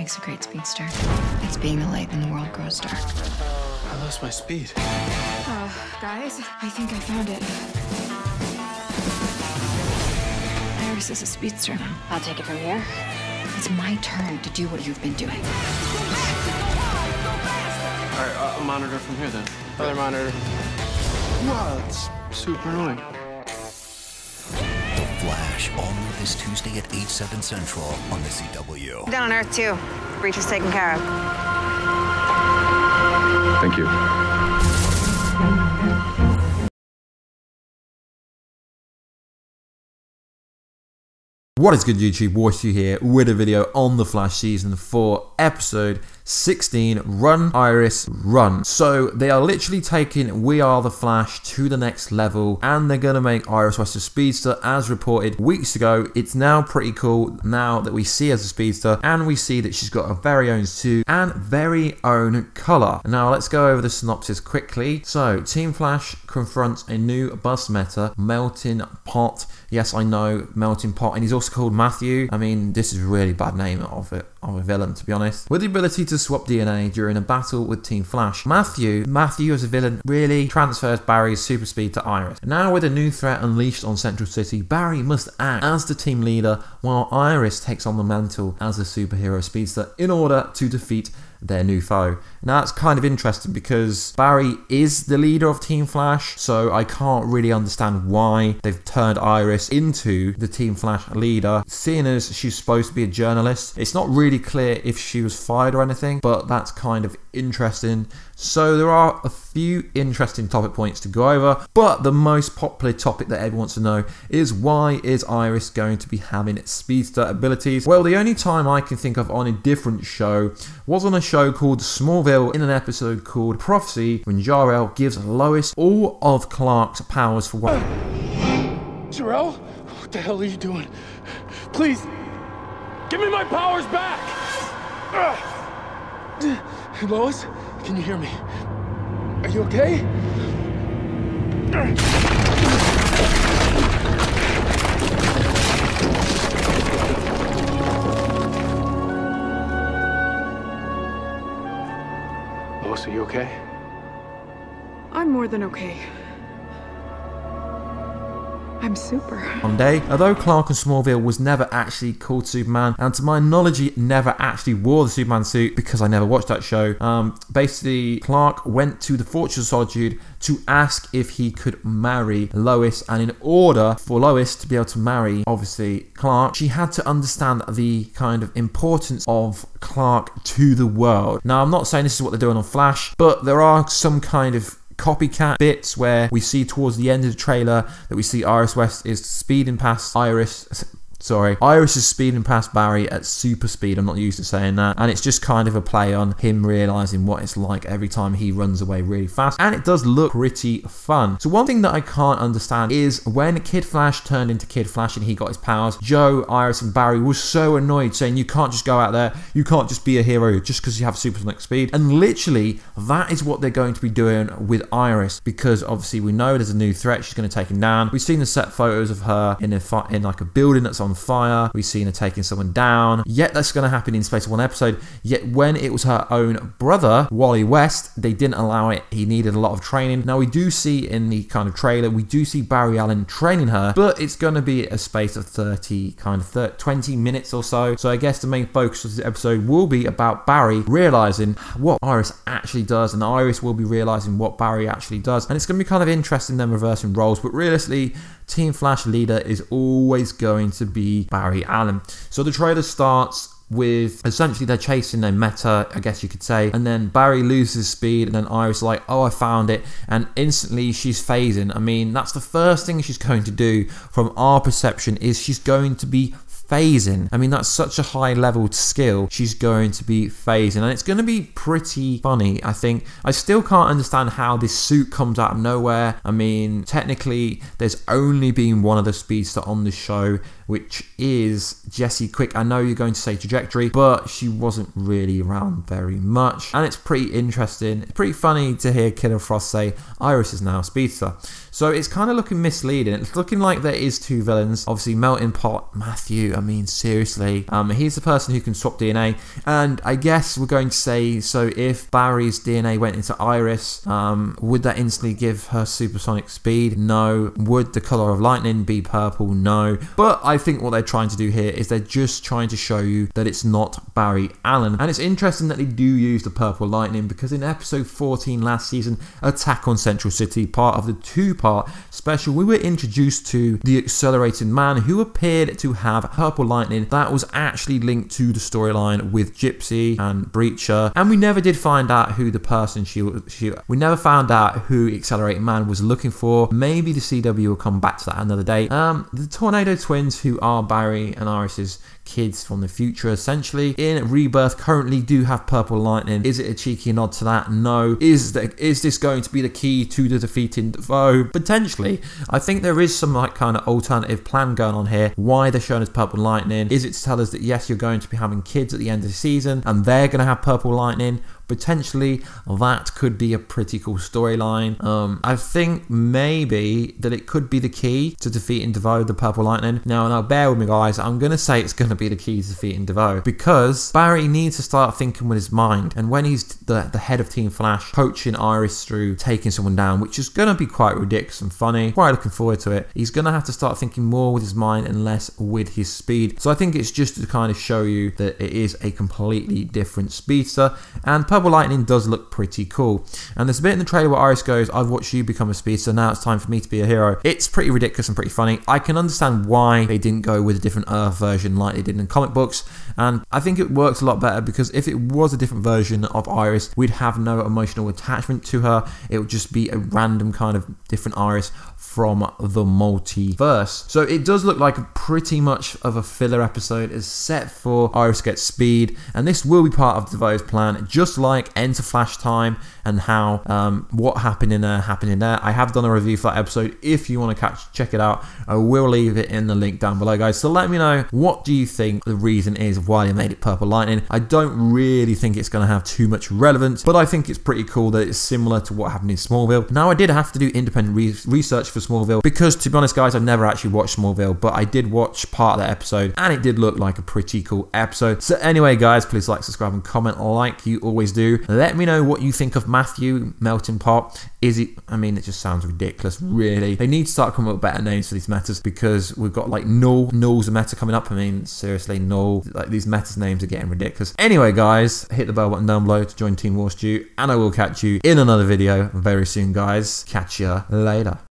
makes a great speedster. It's being the light when the world grows dark. I lost my speed. Guys, I think I found it. Iris is a speedster now. I'll take it from here. It's my turn to do what you've been doing. All right, I'll monitor from here then. Other monitor. Wow, it's super annoying. The Flash, all new this Tuesday at 8/7 Central on the CW. Down on Earth, too. Breach was taken care of. Thank you. What is good, YouTube? Warstu here with a video on The Flash Season 4, Episode 16, Run, Iris, Run. So they are literally taking We Are The Flash to the next level, and they're going to make Iris West a speedster, as reported weeks ago. It's now pretty cool now that we see her as a speedster, and we see that she's got her very own suit and very own colour. Now let's go over the synopsis quickly. So Team Flash confronts a new buzz meta, Melting Pot. Yes, I know, Melting Pot, and he's also called Matthew. I mean, this is a really bad name of a villain, to be honest. With the ability to swap DNA during a battle with Team Flash, Matthew as a villain really transfers Barry's super speed to Iris. Now with a new threat unleashed on Central City, Barry must act as the team leader while Iris takes on the mantle as a superhero speedster in order to defeat their new foe. Now that's kind of interesting because Barry is the leader of Team Flash, so I can't really understand why they've turned Iris into the Team Flash leader, seeing as she's supposed to be a journalist. It's not really clear if she was fired or anything, but that's kind of interesting. So there are a few interesting topic points to go over, but the most popular topic that everyone wants to know is, why is Iris going to be having speedster abilities? Well, the only time I can think of on a different show was on a show called SmallVille, in an episode called Prophecy, when Jor-El gives Lois all of Clark's powers for one. Jor-El? What the hell are you doing? Please, give me my powers back! Lois, can you hear me? Are you okay? Lois, are you okay? I'm more than okay. I'm super. One day, although Clark in Smallville was never actually called Superman, and to my knowledge he never actually wore the Superman suit because I never watched that show, basically Clark went to the Fortress of Solitude to ask if he could marry Lois, and in order for Lois to be able to marry, obviously, Clark, she had to understand the kind of importance of Clark to the world. Now I'm not saying this is what they're doing on Flash, but there are some kind of copycat bits where we see towards the end of the trailer that we see Iris West is speeding past Iris is speeding past Barry at super speed. I'm not used to saying that, and it's just kind of a play on him realizing what it's like every time he runs away really fast, and it does look pretty fun. So one thing that I can't understand is when Kid Flash turned into Kid Flash and he got his powers, Joe, Iris and Barry were so annoyed, saying you can't just go out there, you can't just be a hero just because you have supersonic speed. And literally that is what they're going to be doing with Iris, because obviously we know there's a new threat, she's going to take him down. We've seen the set photos of her in like a building that's on fire. We've seen her taking someone down, yet that's going to happen in space of one episode. Yet when it was her own brother, Wally West, they didn't allow it. He needed a lot of training. Now we do see in the kind of trailer, we do see Barry Allen training her, but it's going to be a space of 20 minutes or so. So I guess the main focus of this episode will be about Barry realizing what Iris actually does, and Iris will be realizing what Barry actually does, and it's going to be kind of interesting them reversing roles. But realistically, Team Flash leader is always going to be Barry Allen. So the trailer starts with essentially they're chasing their meta, I guess you could say, and then Barry loses speed, and then Iris is like, oh, I found it, and instantly she's phasing. I mean, that's the first thing she's going to do from our perception, is she's going to be phasing. I mean, that's such a high level skill. She's going to be phasing, and it's going to be pretty funny, I think. I still can't understand how this suit comes out of nowhere. I mean, technically there's only been one other speedster on the show, which is Jessie Quick. I know you're going to say Trajectory, but she wasn't really around very much, and it's pretty interesting. It's pretty funny to hear Killer Frost say Iris is now a speedster. So it's kind of looking misleading. It's looking like there is two villains. Obviously, Melting Pot, Matthew. I mean, seriously. He's the person who can swap DNA, and I guess we're going to say, so if Barry's DNA went into Iris, would that instantly give her supersonic speed? No. Would the color of lightning be purple? No. But I think what they're trying to do here is they're just trying to show you that it's not Barry Allen. And it's interesting that they do use the purple lightning, because in episode 14 last season, Attack on Central City, part of the 2-part special, we were introduced to the accelerated man who appeared to have purple lightning that was actually linked to the storyline with Gypsy and Breacher, and we never did find out who the person we never found out who Accelerated Man was looking for. Maybe the CW will come back to that another day. The Tornado Twins, who are Barry and Iris's kids from the future, essentially in Rebirth, currently do have purple lightning. Is it a cheeky nod to that? No. Is this going to be the key to the defeating Defoe? Potentially. I think there is some like kind of alternative plan going on here. Why they're showing us purple lightning? Is it to tell us that yes, you're going to be having kids at the end of the season and they're going to have purple lightning? Potentially, that could be a pretty cool storyline. I think maybe that it could be the key to defeating Defoe, the purple lightning. Now bear with me, guys. I'm going to say it's going to be the key to defeating Defoe, because Barry needs to start thinking with his mind. And when he's the head of Team Flash, coaching Iris through taking someone down, which is going to be quite ridiculous and funny, quite looking forward to it, he's going to have to start thinking more with his mind and less with his speed. So I think it's just to kind of show you that it is a completely different speedster, and purple lightning does look pretty cool. And there's a bit in the trailer where Iris goes, "I've watched you become a speedster, now it's time for me to be a hero." It's pretty ridiculous and pretty funny. I can understand why they didn't go with a different Earth version like they did in comic books, and I think it works a lot better, because if it was a different version of Iris, we'd have no emotional attachment to her. It would just be a random kind of different Iris from the multiverse. So it does look like a pretty much of a filler episode is set for Iris gets speed, and this will be part of Defoe's plan, just like Enter Flash Time and how what happened in there. I have done a review for that episode. If you want to check it out, I will leave it in the link down below, guys. So let me know, what do you think the reason is why they made it purple lightning? I don't really think it's going to have too much relevance, but I think it's pretty cool that it's similar to what happened in Smallville. Now, I did have to do independent research for Smallville, because to be honest, guys, I've never actually watched Smallville, but I did watch part of that episode and it did look like a pretty cool episode. So anyway, guys, please like, subscribe and comment like you always do. Let me know what you think of Matthew Melting Pot. Is it, I mean, it just sounds ridiculous, really. They need to start coming up with better names for these metas, because we've got like Null's a meta coming up. I mean, seriously, Null, like these metas names are getting ridiculous. Anyway, guys, hit the bell button down below to join Team Warstu, and I will catch you in another video very soon, guys. Catch ya later.